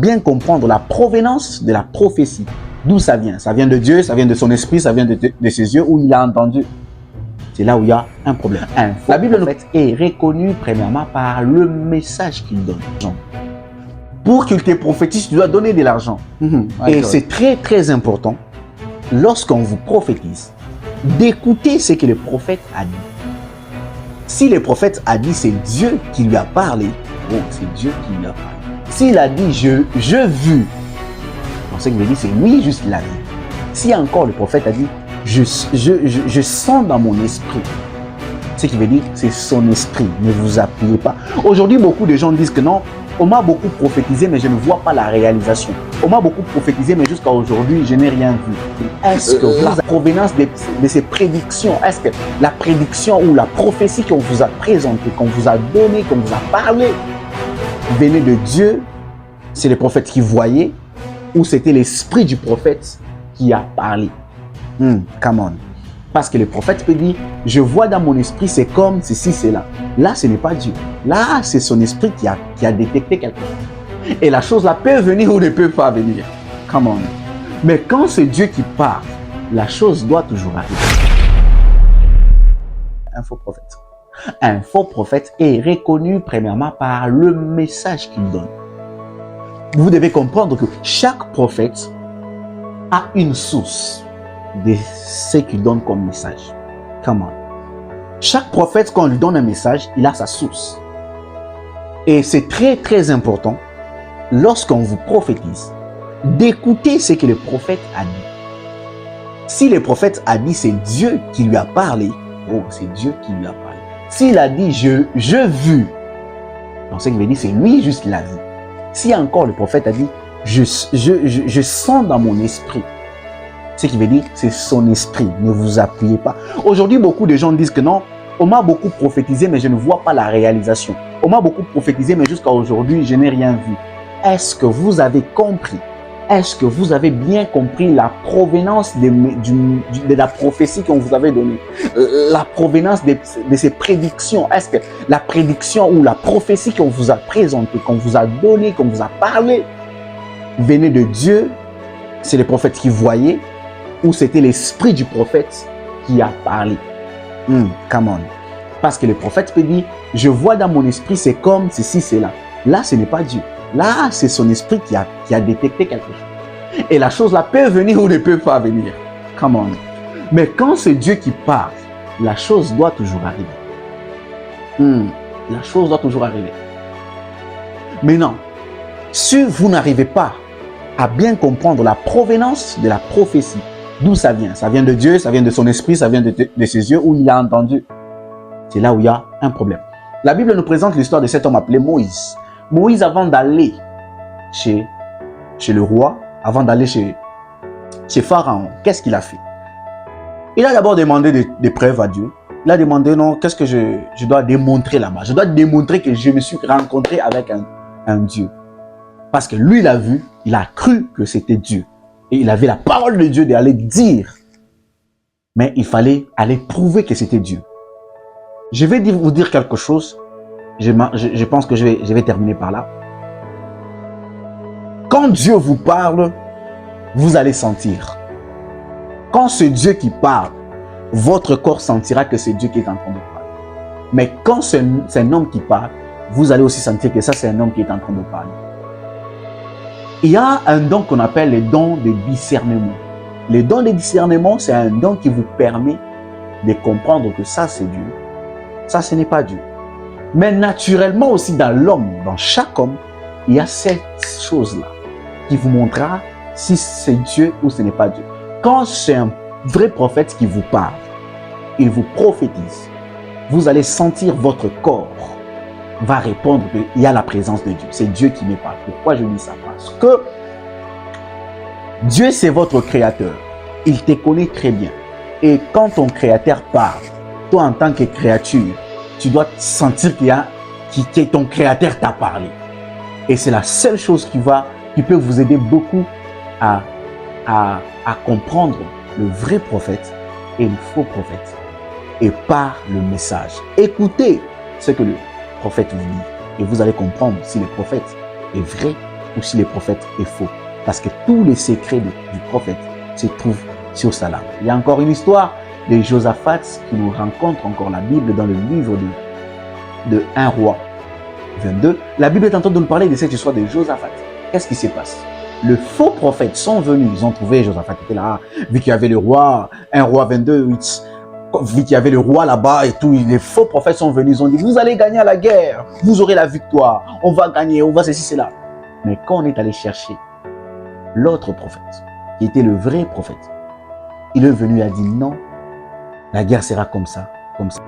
Bien comprendre la provenance de la prophétie. D'où ça vient? Ça vient de Dieu, ça vient de son esprit, ça vient de ses yeux, où il a entendu. C'est là où il y a un problème. La Bible en fait est reconnue premièrement par le message qu'il donne. Pour qu'il te prophétise, tu dois donner de l'argent. Et c'est très très important, lorsqu'on vous prophétise, d'écouter ce que le prophète a dit. Si le prophète a dit, c'est Dieu qui lui a parlé. Oh, c'est Dieu qui lui a parlé. S'il a dit, je vu, ce qui veut dire, c'est lui juste l'a vu. Si encore le prophète a dit, je sens dans mon esprit, ce qui veut dire, c'est son esprit. Ne vous appuyez pas. Aujourd'hui, beaucoup de gens disent que non, on m'a beaucoup prophétisé, mais je ne vois pas la réalisation. On m'a beaucoup prophétisé, mais jusqu'à aujourd'hui, je n'ai rien vu. Est-ce que la provenance de ces prédictions, est-ce que la prédiction ou la prophétie qu'on vous a présentée, qu'on vous a donnée, qu'on vous a parlé, venait de Dieu, c'est le prophète qui voyait, ou c'était l'esprit du prophète qui a parlé? Come on. Parce que le prophète peut dire, je vois dans mon esprit, c'est comme ceci, c'est là. Là, ce n'est pas Dieu. Là, c'est son esprit qui a détecté quelque chose. Et la chose là peut venir ou ne peut pas venir. Come on. Mais quand c'est Dieu qui parle, la chose doit toujours arriver. Un faux prophète. Un faux prophète est reconnu premièrement par le message qu'il donne. Vous devez comprendre que chaque prophète a une source de ce qu'il donne comme message. Comment? Chaque prophète, quand il donne un message, il a sa source. Et c'est très très important, lorsqu'on vous prophétise, d'écouter ce que le prophète a dit. Si le prophète a dit, c'est Dieu qui lui a parlé. Oh, c'est Dieu qui lui a parlé. S'il a dit, je vu, donc ce qui veut dire, c'est lui juste l'a vu. Si encore le prophète a dit, je sens dans mon esprit, ce qui veut dire, c'est son esprit. Ne vous appuyez pas. Aujourd'hui, beaucoup de gens disent que non, on m'a beaucoup prophétisé, mais je ne vois pas la réalisation. On m'a beaucoup prophétisé, mais jusqu'à aujourd'hui, je n'ai rien vu. Est-ce que vous avez compris? Est-ce que vous avez bien compris la provenance de la prophétie qu'on vous avait donnée? La provenance de ces prédictions. Est-ce que la prédiction ou la prophétie qu'on vous a présentée, qu'on vous a donnée, qu'on vous a parlé, venait de Dieu? C'est le prophète qui voyait, ou c'était l'esprit du prophète qui a parlé? Come on. Parce que le prophète peut dire, je vois dans mon esprit, c'est comme ceci, c'est là. Là, ce n'est pas Dieu. Là, c'est son esprit qui a détecté quelque chose. Et la chose là peut venir ou ne peut pas venir. Come on. Mais quand c'est Dieu qui parle, la chose doit toujours arriver. La chose doit toujours arriver. Maintenant, si vous n'arrivez pas à bien comprendre la provenance de la prophétie, d'où ça vient? Ça vient de Dieu, ça vient de son esprit, ça vient de ses yeux, où il a entendu. C'est là où il y a un problème. La Bible nous présente l'histoire de cet homme appelé Moïse. Moïse, avant d'aller chez le roi, avant d'aller chez Pharaon, qu'est-ce qu'il a fait? Il a d'abord demandé des preuves à Dieu. Il a demandé, non, qu'est-ce que je dois démontrer là-bas? Je dois démontrer que je me suis rencontré avec un Dieu. Parce que lui, il a vu, il a cru que c'était Dieu. Et il avait la parole de Dieu d'aller dire. Mais il fallait aller prouver que c'était Dieu. Je vais vous dire quelque chose. Je pense que je vais terminer par là. Quand Dieu vous parle, vous allez sentir. Quand c'est Dieu qui parle, votre corps sentira que c'est Dieu qui est en train de parler. Mais quand c'est un homme qui parle, vous allez aussi sentir que ça, c'est un homme qui est en train de parler. Il y a un don qu'on appelle le don de discernement. Le don de discernement, c'est un don qui vous permet de comprendre que ça, c'est Dieu. Ça, ce n'est pas Dieu. Mais naturellement aussi dans l'homme, dans chaque homme, il y a cette chose-là qui vous montrera si c'est Dieu ou ce n'est pas Dieu. Quand c'est un vrai prophète qui vous parle, il vous prophétise, vous allez sentir votre corps va répondre qu'il y a la présence de Dieu. C'est Dieu qui me parle. Pourquoi je dis ça? Parce que Dieu, c'est votre créateur. Il te connaît très bien. Et quand ton créateur parle, toi en tant que créature, tu dois sentir que ton créateur t'a parlé. Et c'est la seule chose qui peut vous aider beaucoup à comprendre le vrai prophète et le faux prophète. Et par le message. Écoutez ce que le prophète vous dit. Et vous allez comprendre si le prophète est vrai ou si le prophète est faux. Parce que tous les secrets du prophète se trouvent sur sa langue. Il y a encore une histoire de Josaphat qui nous rencontre encore la Bible dans le livre de 1 roi 22. La Bible est en train de nous parler de cette histoire de Josaphat. Qu'est-ce qui se passe? Les faux prophètes sont venus, ils ont trouvé Josaphat était là, vu qu'il y avait le roi, 1 roi 22, vu qu'il y avait le roi là-bas et tout, les faux prophètes sont venus, ils ont dit, vous allez gagner à la guerre, vous aurez la victoire, on va gagner, on va ceci, cela. Mais quand on est allé chercher l'autre prophète, qui était le vrai prophète, il est venu et a dit non, la guerre sera comme ça, comme ça.